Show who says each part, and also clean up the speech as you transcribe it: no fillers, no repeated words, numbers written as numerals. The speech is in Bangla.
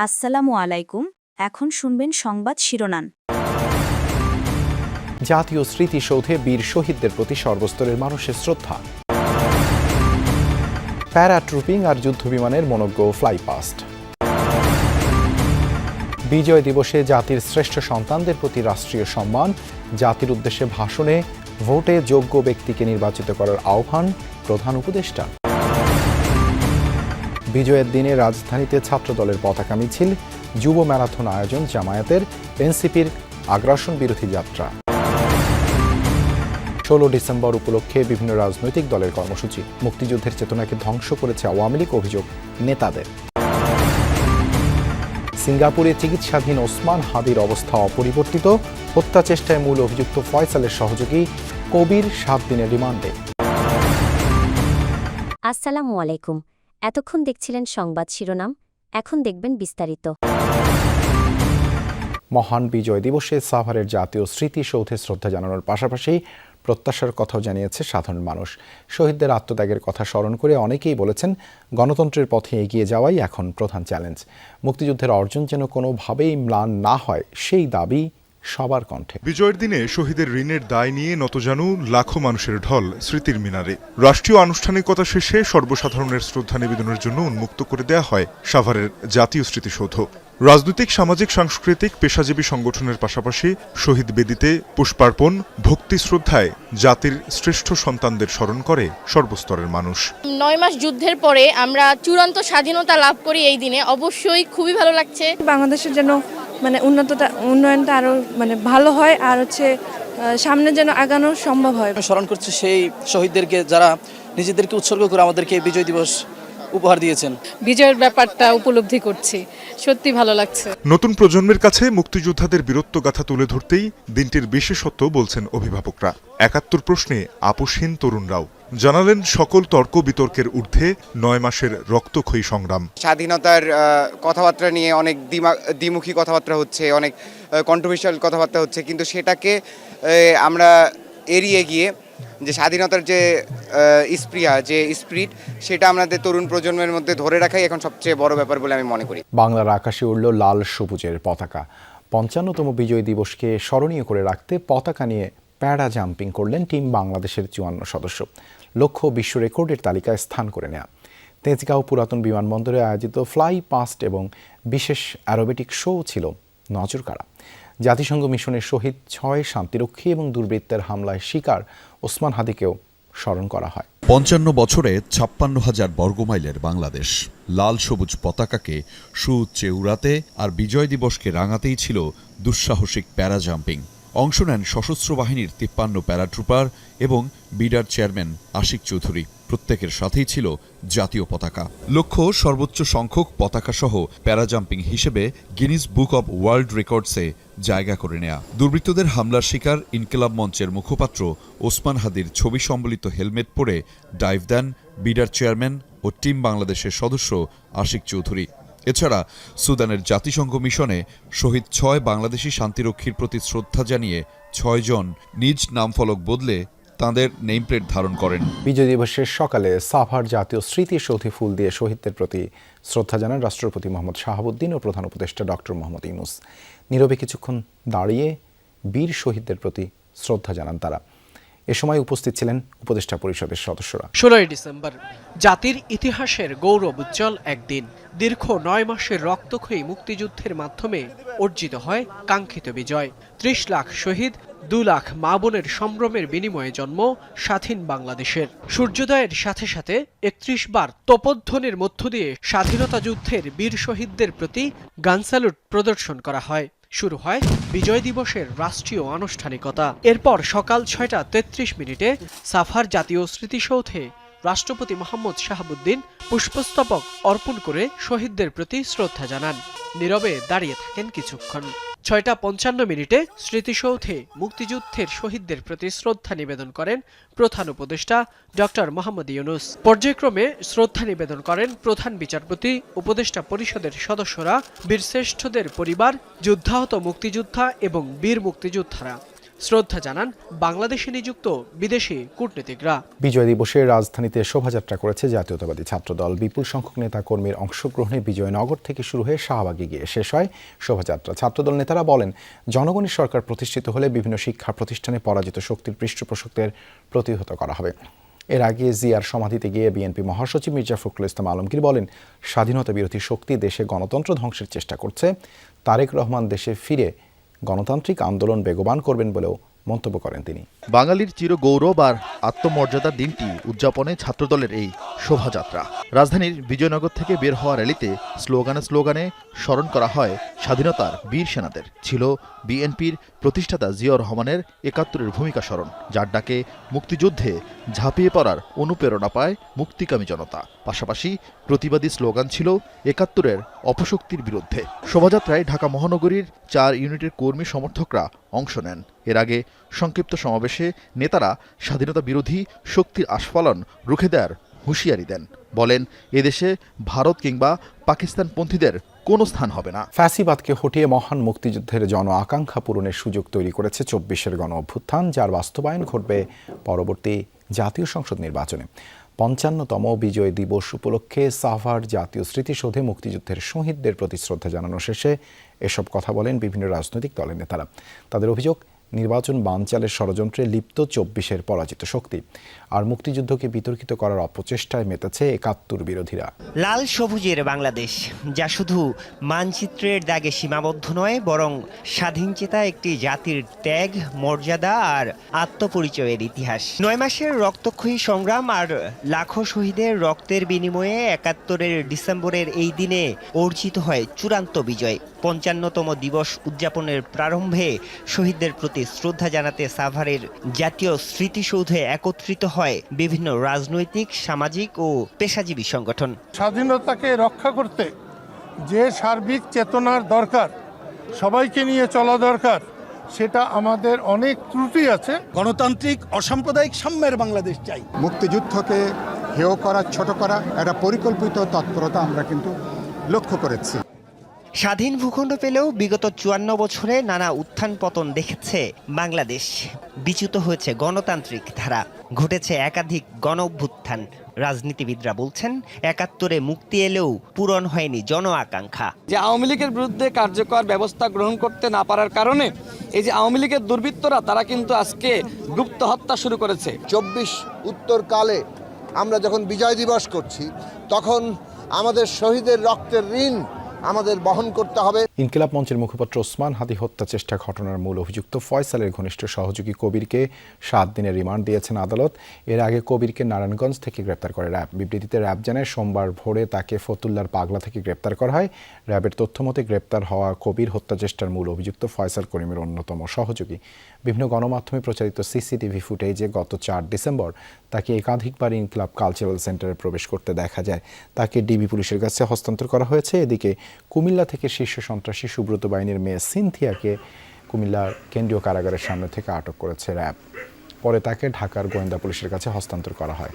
Speaker 1: আসসালামু আলাইকুম। এখন শুনবেন সংবাদ শিরোনাম।
Speaker 2: জাতীয় স্মৃতিসৌধে বীর শহীদদের প্রতি সর্বস্তরের মানুষের শ্রদ্ধা। প্যারাট্রুপিং আর যুদ্ধবিমানের মনোজ্ঞ ফ্লাইপাস্ট। বিজয় দিবসে জাতির শ্রেষ্ঠ সন্তানদের প্রতি রাষ্ট্রীয় সম্মান, জাতির উদ্দেশ্যে ভাষণে ভোটে যোগ্য ব্যক্তিকে নির্বাচিত করার আহ্বান প্রধান উপদেষ্টা। বিজয়ের দিনে রাজধানীতে ছাত্রদলের পতাকা মিছিল, যুব ম্যারাথন আয়োজন জামায়াতের, এনসিপির আগ্রাসন বিরোধী যাত্রা। 16 ডিসেম্বর উপলক্ষে বিভিন্ন রাজনৈতিক দলের কর্মসূচি, মুক্তিযুদ্ধের চেতনাকে ধ্বংস করেছে আওয়ামী লীগ, অভিযোগ নেতাদের। সিঙ্গাপুরে চিকিৎসাধীন ওসমান হাদির অবস্থা অপরিবর্তিত, হত্যা চেষ্টায় মূল অভিযুক্ত ফয়সালের সহযোগী কবির 7 দিনের রিমান্ডে।
Speaker 3: আসসালামু আলাইকুম। এতক্ষণ দেখছিলেন সংবাদ শিরোনাম, এখন দেখবেন বিস্তারিত।
Speaker 2: মহান বিজয় দিবসে সাভারের জাতীয় স্মৃতিসৌধে শ্রদ্ধা জানানোর পাশাপাশি প্রত্যাশার কথাও জানিয়েছে সাধারণ মানুষ। শহীদদের আত্মত্যাগের কথা স্মরণ করে অনেকেই বলেছেন, গণতন্ত্রের পথে এগিয়ে যাওয়াই এখন প্রধান চ্যালেঞ্জ। মুক্তিযুদ্ধের অর্জন যেন কোনোভাবেই ম্লান না হয়, সেই দাবি সবার কণ্ঠে।
Speaker 4: বিজয়ের দিনে শহীদের ঋণের দায় নিয়ে নতজানু লাখো মানুষের ঢল স্মৃতির মিনারে। রাষ্ট্রীয় আনুষ্ঠানিকতা শেষে সর্বসাধারণের শ্রদ্ধা নিবেদনের জন্য উন্মুক্ত করে দেয়া হয় সাভারের জাতীয় স্মৃতিসৌধ। রাজনৈতিক, সামাজিক, সাংস্কৃতিক, পেশাজীবী সংগঠনের পাশাপাশি শহীদ বেদিতে পুষ্পার্পণ, ভক্তি শ্রদ্ধায় জাতির শ্রেষ্ঠ সন্তানদের স্মরণ করে সর্বস্তরের মানুষ।
Speaker 5: 9 মাস যুদ্ধের পরে আমরা চূড়ান্ত স্বাধীনতা লাভ করি এই দিনে, অবশ্যই খুবই ভালো লাগছে।
Speaker 6: বাংলাদেশের জন্য উন্নয়নটা আরো ভালো হয়, আর সামনে যেন আগানো সম্ভব হয়।
Speaker 7: স্মরণ করছি সেই শহীদদেরকে যারা নিজেদেরকে উৎসর্গ করে আমাদেরকে বিজয় দিবস উপহার দিয়েছেন।
Speaker 8: বিজয়ের ব্যাপারটা উপলব্ধি করছি, সত্যি ভালো লাগছে।
Speaker 4: নতুন প্রজন্মের কাছে মুক্তিযোদ্ধাদের বীরত্বগাথা তুলে ধরতেই দিনটির বিশেষত্ব বলছেন অভিভাবকরা। 71 প্রশ্নে আপোষহীন তরুণরাও জানালেন সকল তর্ক বিতর্কের ঊর্ধ্বে 9 মাসের রক্তক্ষয়ী সংগ্রাম।
Speaker 9: স্বাধীনতার কথাবার্তা নিয়ে অনেক দ্বিমুখী কথাবার্তা হচ্ছে, অনেক কন্ট্রোভার্সিয়াল কথাবার্তা হচ্ছে, কিন্তু সেটাকে আমরা এড়িয়ে গিয়ে যে স্বাধীনতার যে স্পৃহা, যে স্পিরিট, সেটা আমাদের তরুণ প্রজন্মের মধ্যে ধরে রাখাই এখন সবচেয়ে বড় ব্যাপার বলে আমি মনে করি।
Speaker 2: বাংলার আকাশে উড়ল লাল সবুজের পতাকা। 55তম বিজয় দিবসকে স্মরণীয় করে রাখতে পতাকা নিয়ে প্যারা জাম্পিং করলেন টিম বাংলাদেশের 54 সদস্য। লক্ষ্য বিশ্ব রেকর্ডের তালিকায় স্থান করে নেয়া। তেজগাঁও পুরাতন বিমানবন্দরে আয়োজিত ফ্লাই পাস্ট এবং বিশেষ অ্যারোবেটিক শো ছিল নজরকাড়া। জাতিসংঘ মিশনের শহীদ 6 শান্তিরক্ষী এবং দুর্বৃত্তের হামলায় শিকার ওসমান হাদিকেও স্মরণ করা হয়।
Speaker 10: 55 বছরে 56,000 বর্গমাইলের বাংলাদেশ লাল সবুজ পতাকাকে সুউচ্চে উড়াতে আর বিজয় দিবসকে রাঙাতেই ছিল দুঃসাহসিক প্যারা জাম্পিং। অংশ নেন সশস্ত্র বাহিনীর 53 প্যারাট্রুপার এবং বিডার চেয়ারম্যান আশিক চৌধুরী। প্রত্যেকের সাথেই ছিল জাতীয় পতাকা। লক্ষ্য সর্বোচ্চ সংখ্যক পতাকাসহ প্যারাজাম্পিং হিসেবে গিনিস বুক অব ওয়ার্ল্ড রেকর্ডসে জায়গা করে নেয়া। দুর্বৃত্তদের হামলার শিকার ইনকিলাব মঞ্চের মুখপাত্র ওসমান হাদির ছবি সম্বলিত হেলমেট পরে ডাইভ দেন বিডার চেয়ারম্যান ও টিম বাংলাদেশের সদস্য আশিক চৌধুরী। এছাড়া সুদানের জাতিসংঘ মিশনে শহীদ 6 বাংলাদেশি শান্তিরক্ষীর প্রতি শ্রদ্ধা জানিয়ে 6 জন নিজ নামফলক বদলে তাঁদের নেম প্লেট ধারণ করেন।
Speaker 2: বিজয় দিবসের সকালে সাভার জাতীয় স্মৃতিসৌধে ফুল দিয়ে শহীদদের প্রতি শ্রদ্ধা জানান রাষ্ট্রপতি মোহাম্মদ শাহাবুদ্দিন ও প্রধান উপদেষ্টা ডক্টর মোহাম্মদ ইউনূস। নীরবে কিছুক্ষণ দাঁড়িয়ে বীর শহীদদের প্রতি শ্রদ্ধা জানান তারা। এ সময় উপস্থিত ছিলেন উপদেষ্টা পরিষদের সদস্যরা।
Speaker 11: 16 ডিসেম্বর জাতির ইতিহাসের গৌরব উজ্জ্বল একদিন। দীর্ঘ 9 মাসের রক্তক্ষয়ী মুক্তিযুদ্ধের মাধ্যমে অর্জিত হয় কাঙ্ক্ষিত বিজয়। 30 লাখ শহীদ, 2 লাখ মা বোনের সম্ভ্রমের বিনিময়ে জন্ম স্বাধীন বাংলাদেশের। সূর্যোদয়ের সাথে সাথে 31 বার তোপধ্বনির মধ্য দিয়ে স্বাধীনতা যুদ্ধের বীর শহীদদের প্রতি গান স্যালুট প্রদর্শন করা হয়। শুরু হয় বিজয় দিবসের রাষ্ট্রীয় আনুষ্ঠানিকতা। এরপর সকাল 6:33 সাভার জাতীয় স্মৃতিসৌধে রাষ্ট্রপতি মোহাম্মদ শাহাবুদ্দিন পুষ্পস্তবক অর্পণ করে শহীদদের প্রতি শ্রদ্ধা জানান। নীরবে দাঁড়িয়ে থাকেন কিছুক্ষণ। 6:55 স্মৃতিসৌধে মুক্তিযুদ্ধের শহীদদের প্রতি শ্রদ্ধা নিবেদন করেন প্রধান উপদেষ্টা ডক্টর মোহাম্মদ ইউনূস। পর্যায়ক্রমে শ্রদ্ধা নিবেদন করেন প্রধান বিচারপতি, উপদেষ্টা পরিষদের সদস্যরা, বীরশ্রেষ্ঠদের পরিবার, যুদ্ধাহত মুক্তিযোদ্ধা এবং বীর মুক্তিযোদ্ধারা। শ্রদ্ধা জানান বাংলাদেশে নিযুক্ত বিদেশি কূটনীতিকরা।
Speaker 2: বিজয় দিবসে রাজধানীতে শোভাযাত্রা করেছে জাতীয়তাবাদী ছাত্রদল। বিপুল সংখ্যক নেতা কর্মীর অংশগ্রহণে বিজয়নগর থেকে শুরু হয়ে শাহবাগে গিয়ে শেষ হয় শোভাযাত্রা। ছাত্রদল নেতারা বলেন, জনগণের সরকার প্রতিষ্ঠিত হলে বিভিন্ন শিক্ষা প্রতিষ্ঠানে পরাজিত শক্তির পৃষ্ঠপোষকদের প্রতিহত করা হবে। এর আগে জিয়ার সমাধিতে গিয়ে বিএনপি মহাসচিব মির্জা ফখরুল ইসলাম আলমগীর বলেন, স্বাধীনতা বিরোধী শক্তি দেশে গণতন্ত্র ধ্বংসের চেষ্টা করছে। তারেক রহমান দেশে ফিরে গণতান্ত্রিক আন্দোলন বেগবান করবেন বলেও মন্তব্য করেন তিনি।
Speaker 12: বাঙালির চির গৌরব আর আত্মমর্যাদার দিনটি উদযাপনে ছাত্রদলের এই শোভাযাত্রা। রাজধানীর বিজয়নগর থেকে বের হওয়া র্যালিতে স্লোগানে স্মরণ করা হয় স্বাধীনতার বীর সেনাদের। ছিল বিএনপির প্রতিষ্ঠাতা জিয়াউর রহমানের ৭১-এর ভূমিকা স্মরণ, যার ডাকে মুক্তিযুদ্ধে ঝাঁপিয়ে পড়ার অনুপ্রেরণা পায় মুক্তিকামী জনতা। পাশাপাশি প্রতিবাদী স্লোগান ছিল ৭১-এর অপশক্তির বিরুদ্ধে। শোভাযাত্রায় ঢাকা মহানগরীর ৪ ইউনিটের কর্মী সমর্থকরা অংশ নেন। এর আগে সংক্ষিপ্ত সমাবেশে নেতারা স্বাধীনতা বিরোধী শক্তির আস্ফালন রুখে দেওয়ার হুঁশিয়ারি দেন। বলেন, এদেশে ভারত কিংবা পাকিস্তানপন্থীদের কোনো স্থান হবে না।
Speaker 2: ফ্যাসিবাদকে হটিয়ে মহান মুক্তিযুদ্ধের জন আকাঙ্ক্ষা পূরণের সুযোগ তৈরি করেছে ২৪-এর গণ অভ্যুত্থান, যার বাস্তবায়ন ঘটবে পরবর্তী জাতীয় সংসদ নির্বাচনে। ৫৫তম বিজয় দিবস উপলক্ষে সাভার জাতীয় স্মৃতিসৌধে মুক্তিযুদ্ধের শহীদদের প্রতি শ্রদ্ধা জানানো শেষে এসব কথা বলেন বিভিন্ন রাজনৈতিক দলের নেতারা। তাদের অভিযোগ, নির্বাচন বানচালের ষড়যন্ত্রে লিপ্ত ২৪-এর পরাজিত শক্তি, আর মুক্তিযুদ্ধকে বিতর্কিত করার অপচেষ্টায় মেতেছে ৭১ বিরোধীরা।
Speaker 13: লাল সবুজের বাংলাদেশ, যা শুধু মানচিত্রের দাগে সীমাবদ্ধ নয়, বরং স্বাধীনচেতা একটি জাতির ত্যাগ, মর্যাদা আর আত্মপরিচয়ের ইতিহাস। ৯ মাসের রক্তক্ষয়ী সংগ্রাম আর লাখো শহীদের রক্তের বিনিময়ে ৭১-এর ডিসেম্বরের এই দিনে অর্জিত হয় চূড়ান্ত বিজয়। ৫৫তম দিবস উদযাপনের প্রারম্ভে শহীদদের প্রতি শ্রদ্ধা জানাতে সাভারের জাতীয় স্মৃতিসৌধে একত্রিত হয় বিভিন্ন রাজনৈতিক, সামাজিক ও পেশাজীবী সংগঠন।
Speaker 14: স্বাধীনতাকে রক্ষা করতে যে সার্বিক চেতনার দরকার, সবাইকে নিয়ে চলা দরকার, সেটা আমাদের অনেক ত্রুটি আছে।
Speaker 15: গণতান্ত্রিক অসাম্প্রদায়িক সাম্যের বাংলাদেশ চাই।
Speaker 16: মুক্তিযুদ্ধকে হেয় করা, ছোট করা, একটা পরিকল্পিত তৎপরতা আমরা কিন্তু লক্ষ্য করেছি।
Speaker 13: স্বাধীন ভূখণ্ড পেলেও বিগত ৫৪ বছরে নানা উত্থান পতন দেখেছে বাংলাদেশ। বিচ্যুত হয়েছে গণতান্ত্রিক ধারা, ঘটেছে একাধিক গণ অভ্যুত্থান। রাজনীতিবিদরা বলছেন, ৭১-এ মুক্তি এলেও পূরণ হয়নি জন আকাঙ্ক্ষা।
Speaker 7: যে আওয়ামী লীগের বিরুদ্ধে কার্যকর ব্যবস্থা গ্রহণ করতে না পারার কারণে এই যে আওয়ামী লীগের দুর্বৃত্তরা, তারা কিন্তু আজকে গুপ্ত হত্যা শুরু করেছে।
Speaker 15: ২৪ উত্তরকালে আমরা যখন বিজয় দিবস করছি, তখন আমাদের শহীদের রক্তের ঋণ আমাদের বহন করতে হবে।
Speaker 2: ইনকিলাব মঞ্চের মুখপাত্র ওসমান হাদি হত্যা চেষ্টা ঘটনার মূল অভিযুক্ত ফয়সালের ঘনিষ্ঠ সহযোগী কবিরকে ৭ দিনের রিমান্ড দিয়েছেন আদালত। এর আগে কবিরকে নারায়ণগঞ্জ থেকে গ্রেপ্তার করে র্যাব। বিবৃতিতে র্যাব জানায়, সোমবার ভোরে তাকে ফতুল্লার পাগলা থেকে গ্রেপ্তার করা হয়। র্যাবের তথ্যমতে গ্রেপ্তার হওয়া কবির হত্যা চেষ্টার মূল অভিযুক্ত ফয়সাল করিমের অন্যতম সহযোগী। বিভিন্ন গণমাধ্যমে প্রচারিত সিসিটিভি ফুটেজে গত ৪ ডিসেম্বর তাকে একাধিকবার ইনকিলাব কালচারাল সেন্টারে প্রবেশ করতে দেখা যায়। তাকে ডিবি পুলিশের কাছে হস্তান্তর করা হয়েছে। এদিকে কুমিল্লা থেকে শীর্ষ সন্ত্রাসী সুব্রত বাহিনীর মেয়ে সিনথিয়াকে কুমিল্লার কেন্দ্রীয় কারাগারের সামনে থেকে আটক করেছে র্যাব। পরে তাকে ঢাকার গোয়েন্দা পুলিশের কাছে হস্তান্তর করা হয়।